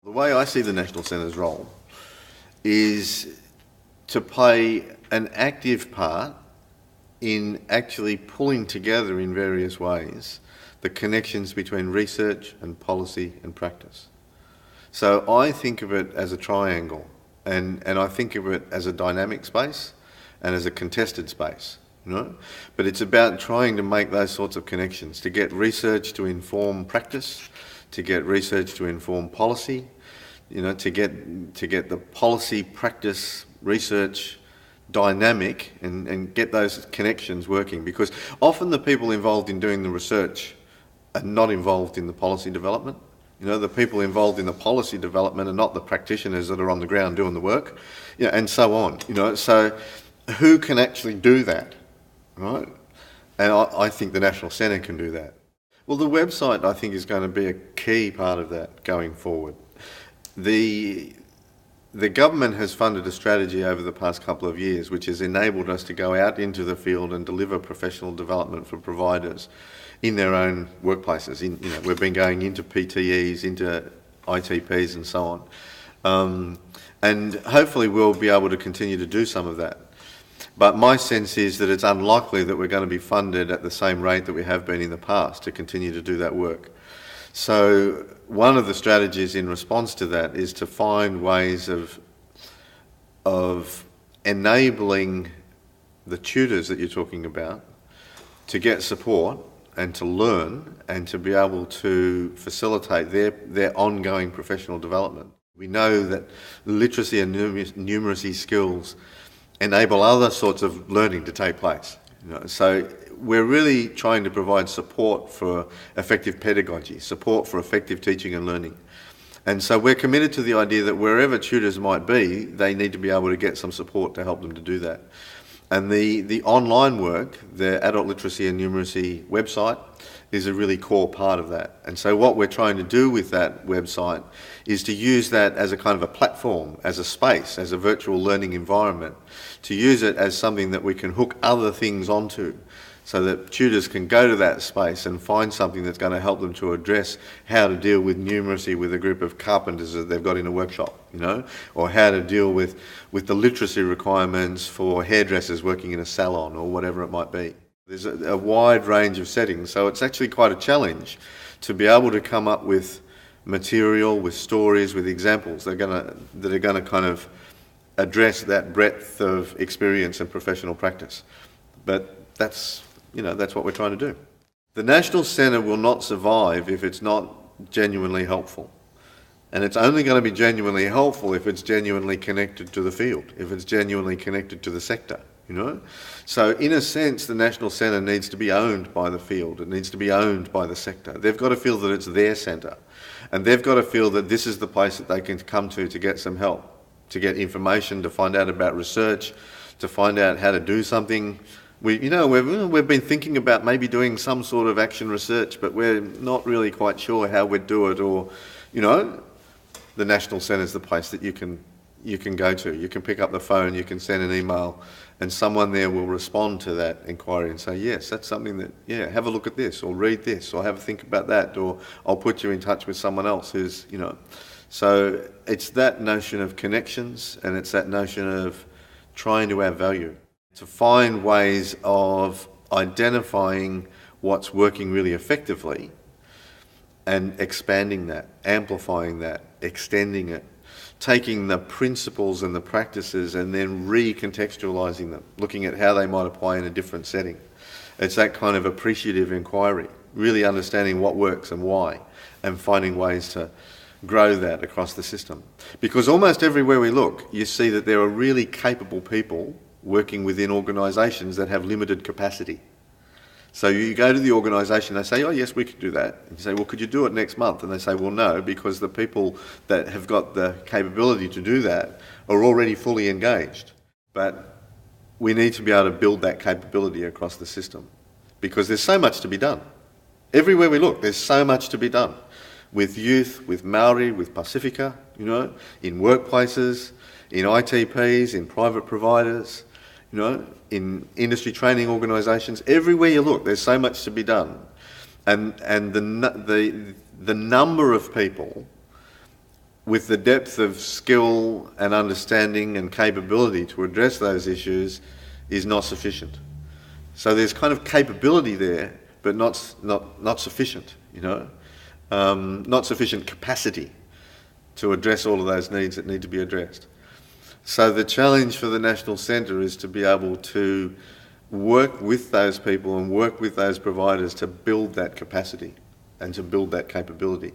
The way I see the National Centre's role is to play an active part in actually pulling together in various ways the connections between research and policy and practice. So I think of it as a triangle, and I think of it as a dynamic space and as a contested space, But it's about trying to make those sorts of connections, to get research to inform practice, to get research to inform policy, to get the policy, practice, research dynamic and get those connections working, because often the people involved in doing the research are not involved in the policy development. The people involved in the policy development are not the practitioners that are on the ground doing the work, and so on. So who can actually do that, right? And I think the National Centre can do that. Well, the website, I think, is going to be a key part of that going forward. The government has funded a strategy over the past couple of years which has enabled us to go out into the field and deliver professional development for providers in their own workplaces. We've been going into PTEs, into ITPs and so on. And hopefully we'll be able to continue to do some of that. But my sense is that it's unlikely that we're going to be funded at the same rate that we have been in the past to continue to do that work. So one of the strategies in response to that is to find ways of enabling the tutors that you're talking about to get support and to learn and to be able to facilitate their ongoing professional development. We know that literacy and numeracy skills enable other sorts of learning to take place. So we're really trying to provide support for effective pedagogy, support for effective teaching and learning. And so we're committed to the idea that wherever tutors might be, they need to be able to get some support to help them to do that. And the online work, the Adult Literacy and Numeracy website, is a really core part of that. And so what we're trying to do with that website is to use that as a kind of a platform, as a space, as a virtual learning environment, to use it as something that we can hook other things onto, so that tutors can go to that space and find something that's going to help them to address how to deal with numeracy with a group of carpenters that they've got in a workshop, or how to deal with the literacy requirements for hairdressers working in a salon or whatever it might be. There's a wide range of settings, so it's actually quite a challenge to be able to come up with material, with stories, with examples that are going to kind of address that breadth of experience and professional practice. But that's what we're trying to do. The National Centre will not survive if it's not genuinely helpful. And it's only going to be genuinely helpful if it's genuinely connected to the field, if it's genuinely connected to the sector, So in a sense, the National Centre needs to be owned by the field. It needs to be owned by the sector. They've got to feel that it's their centre. And they've got to feel that this is the place that they can come to get some help, to get information, to find out about research, to find out how to do something. We've been thinking about maybe doing some sort of action research, but we're not really quite sure how we'd do it, or, the National Centre is the place that you can go to. You can pick up the phone, you can send an email, and someone there will respond to that inquiry and say, yes, that's something that, have a look at this, or read this, or have a think about that, or I'll put you in touch with someone else who's, So it's that notion of connections, and it's that notion of trying to add value, to find ways of identifying what's working really effectively and expanding that, amplifying that, extending it, taking the principles and the practices and then recontextualising them, looking at how they might apply in a different setting. It's that kind of appreciative inquiry, really understanding what works and why, and finding ways to grow that across the system. Because almost everywhere we look, you see that there are really capable people working within organisations that have limited capacity. So you go to the organisation, they say, oh yes, we could do that. And you say, well, could you do it next month? And they say, well, no, because the people that have got the capability to do that are already fully engaged. But we need to be able to build that capability across the system, because there's so much to be done. Everywhere we look, there's so much to be done. With youth, with Maori, with Pacifica, in workplaces, in ITPs, in private providers, in industry training organisations. Everywhere you look, there's so much to be done. And the number of people with the depth of skill and understanding and capability to address those issues is not sufficient. So there's kind of capability there, but not sufficient, you know, not sufficient capacity to address all of those needs that need to be addressed. So the challenge for the National Centre is to be able to work with those people and work with those providers to build that capacity and to build that capability.